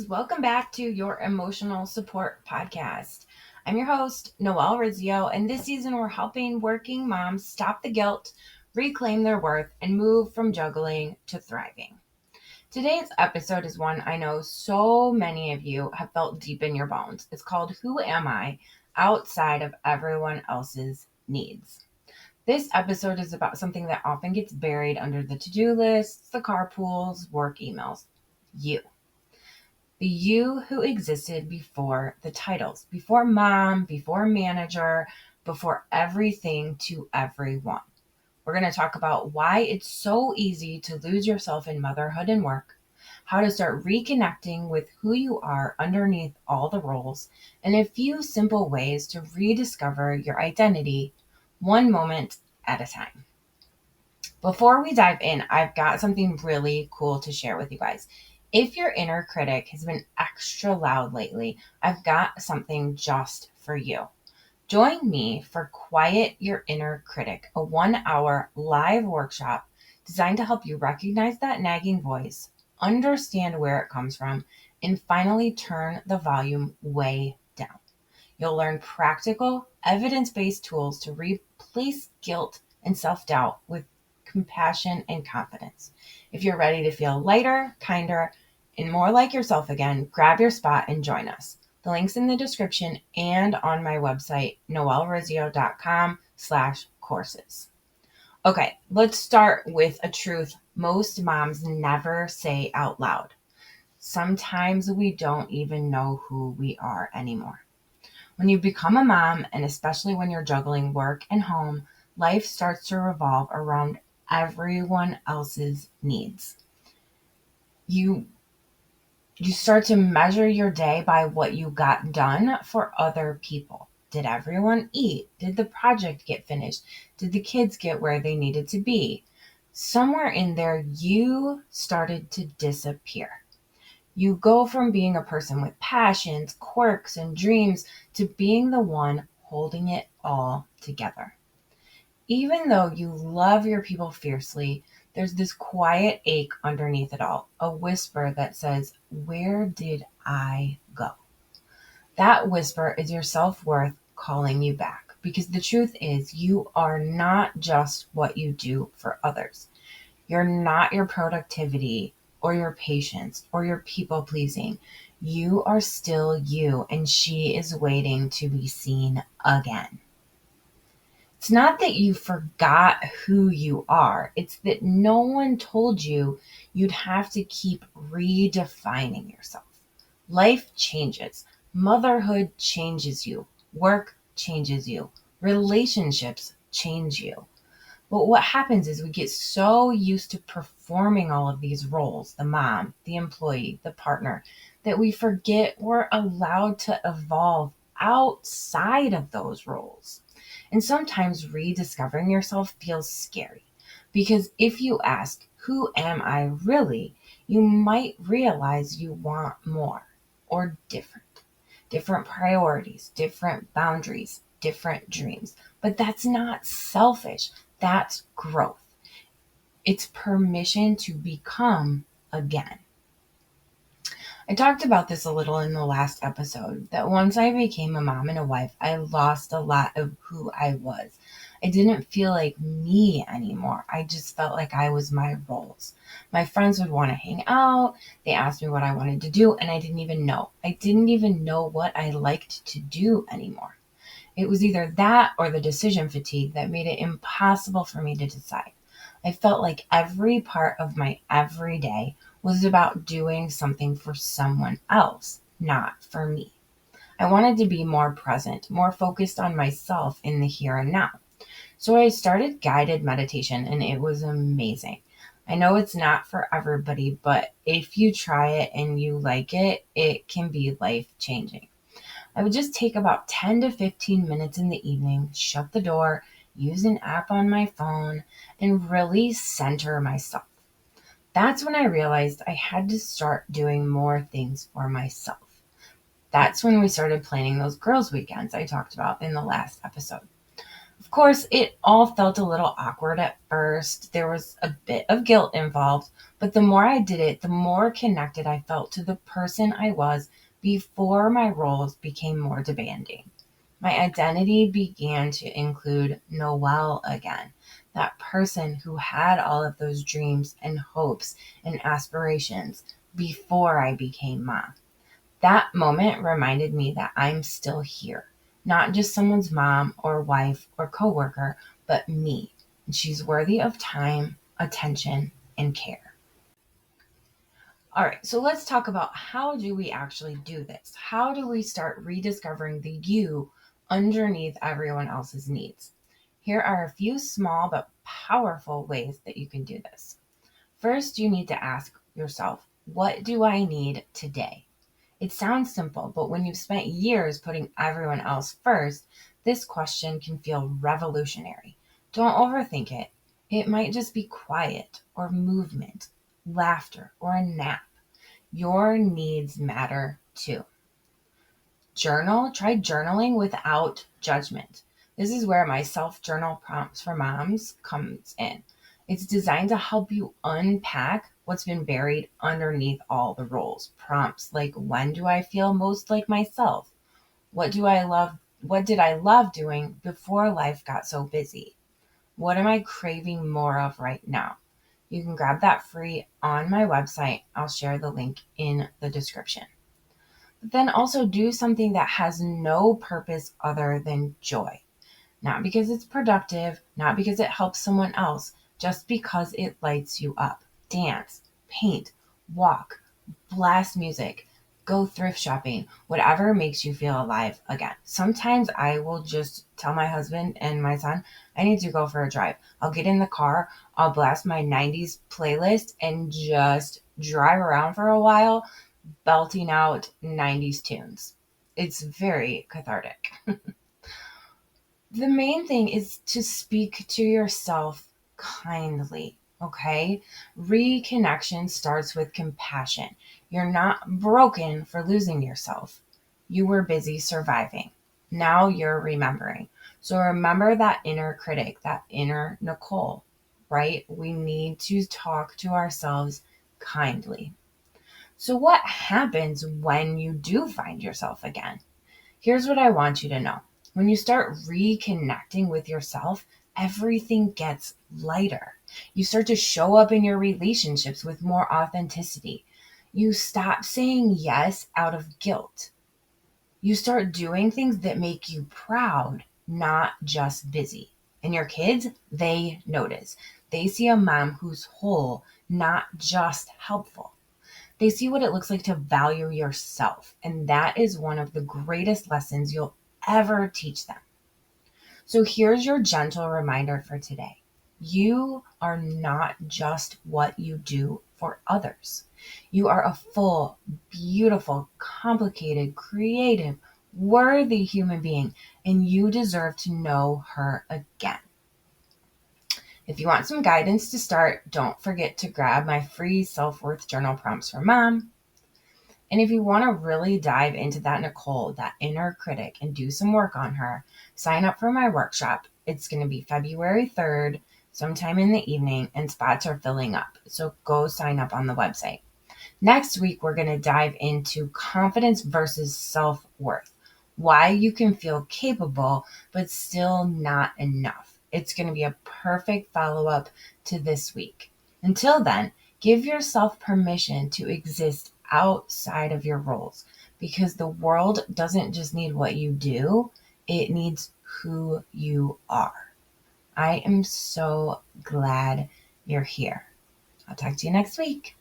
Welcome back to your Emotional Support Podcast. I'm your host, Noelle Rizzio, and this season we're helping working moms stop the guilt, reclaim their worth, and move from juggling to thriving. Today's episode is one I know so many of you have felt deep in your bones. It's called Who Am I Outside of Everyone Else's Needs? This episode is about something that often gets buried under the to-do lists, the carpools, work emails. You. The you who existed before the titles, before mom, before manager, before everything to everyone. We're going to talk about why it's so easy to lose yourself in motherhood and work, how to start reconnecting with who you are underneath all the roles, and a few simple ways to rediscover your identity one moment at a time. Before we dive in, I've got something really cool to share with you guys. If your inner critic has been extra loud lately, I've got something just for you. Join me for Quiet Your Inner Critic, a 1-hour live workshop designed to help you recognize that nagging voice, understand where it comes from, and finally turn the volume way down. You'll learn practical, evidence-based tools to replace guilt and self-doubt with compassion and confidence. If you're ready to feel lighter, kinder, and more like yourself again, grab your spot and join us. The link's in the description and on my website, noellerizio.com/courses. Okay, let's start with a truth most moms never say out loud. Sometimes we don't even know who we are anymore. When you become a mom, and especially when you're juggling work and home, life starts to revolve around everyone else's needs. You start to measure your day by what you got done for other people. Did everyone eat? Did the project get finished? Did the kids get where they needed to be? Somewhere in there, you started to disappear. You go from being a person with passions, quirks, and dreams to being the one holding it all together. Even though you love your people fiercely, there's this quiet ache underneath it all, a whisper that says, "Where did I go?" That whisper is your self-worth calling you back, because the truth is you are not just what you do for others. You're not your productivity or your patience or your people pleasing. You are still you, and she is waiting to be seen again. It's not that you forgot who you are. It's that no one told you you'd have to keep redefining yourself. Life changes. Motherhood changes you. Work changes you. Relationships change you. But what happens is we get so used to performing all of these roles, the mom, the employee, the partner, that we forget we're allowed to evolve outside of those roles. And sometimes rediscovering yourself feels scary, because if you ask, "Who am I really?" you might realize you want more or different priorities, different boundaries, different dreams. But that's not selfish. That's growth. It's permission to become again. I talked about this a little in the last episode, that once I became a mom and a wife, I lost a lot of who I was. I didn't feel like me anymore. I just felt like I was my roles. My friends would want to hang out. They asked me what I wanted to do, and I didn't even know. I didn't even know what I liked to do anymore. It was either that or the decision fatigue that made it impossible for me to decide. I felt like every part of my everyday was about doing something for someone else, not for me. I wanted to be more present, more focused on myself in the here and now. So I started guided meditation, and it was amazing. I know it's not for everybody, but if you try it and you like it, it can be life changing. I would just take about 10 to 15 minutes in the evening, shut the door, use an app on my phone, and really center myself. That's when I realized I had to start doing more things for myself. That's when we started planning those girls' weekends I talked about in the last episode. Of course, it all felt a little awkward at first. There was a bit of guilt involved, but the more I did it, the more connected I felt to the person I was before my roles became more demanding. My identity began to include Noelle again, that person who had all of those dreams and hopes and aspirations before I became mom. That moment reminded me that I'm still here, not just someone's mom or wife or coworker, but me. And she's worthy of time, attention, and care. All right, so let's talk about how do we actually do this? How do we start rediscovering the you underneath everyone else's needs? Here are a few small but powerful ways that you can do this. First, you need to ask yourself, what do I need today? It sounds simple, but when you've spent years putting everyone else first, this question can feel revolutionary. Don't overthink it. It might just be quiet or movement, laughter, or a nap. Your needs matter too. Try journaling without judgment. This is where my self journal prompts for moms comes in. It's designed to help you unpack what's been buried underneath all the roles. Prompts like, when do I feel most like myself? What did I love doing before life got so busy? What am I craving more of right now? You can grab that free on my website. I'll share the link in the description. But then also do something that has no purpose other than joy. Not because it's productive, not because it helps someone else, just because it lights you up. Dance, paint, walk, blast music, go thrift shopping, whatever makes you feel alive again. Sometimes I will just tell my husband and my son, I need to go for a drive. I'll get in the car, I'll blast my 90s playlist and just drive around for a while, belting out 90s tunes. It's very cathartic. The main thing is to speak to yourself kindly, okay? Reconnection starts with compassion. You're not broken for losing yourself. You were busy surviving. Now you're remembering. So remember that inner critic, that inner Nicole, right? We need to talk to ourselves kindly. So, what happens when you do find yourself again? Here's what I want you to know. When you start reconnecting with yourself, everything gets lighter. You start to show up in your relationships with more authenticity. You stop saying yes out of guilt. You start doing things that make you proud, not just busy. And your kids, they notice. They see a mom who's whole, not just helpful. They see what it looks like to value yourself. And that is one of the greatest lessons you'll ever teach them. So here's your gentle reminder for today. You are not just what you do for others. You are a full, beautiful, complicated, creative, worthy human being, and you deserve to know her again. If you want some guidance to start, don't forget to grab my free self-worth journal prompts for mom. And if you want to really dive into that Nicole, that inner critic, and do some work on her, sign up for my workshop. It's going to be February 3rd, sometime in the evening, and spots are filling up. So go sign up on the website. Next week, we're going to dive into confidence versus self-worth. Why you can feel capable, but still not enough. It's going to be a perfect follow-up to this week. Until then, give yourself permission to exist outside of your roles, because the world doesn't just need what you do, it needs who you are. I am so glad you're here. I'll talk to you next week.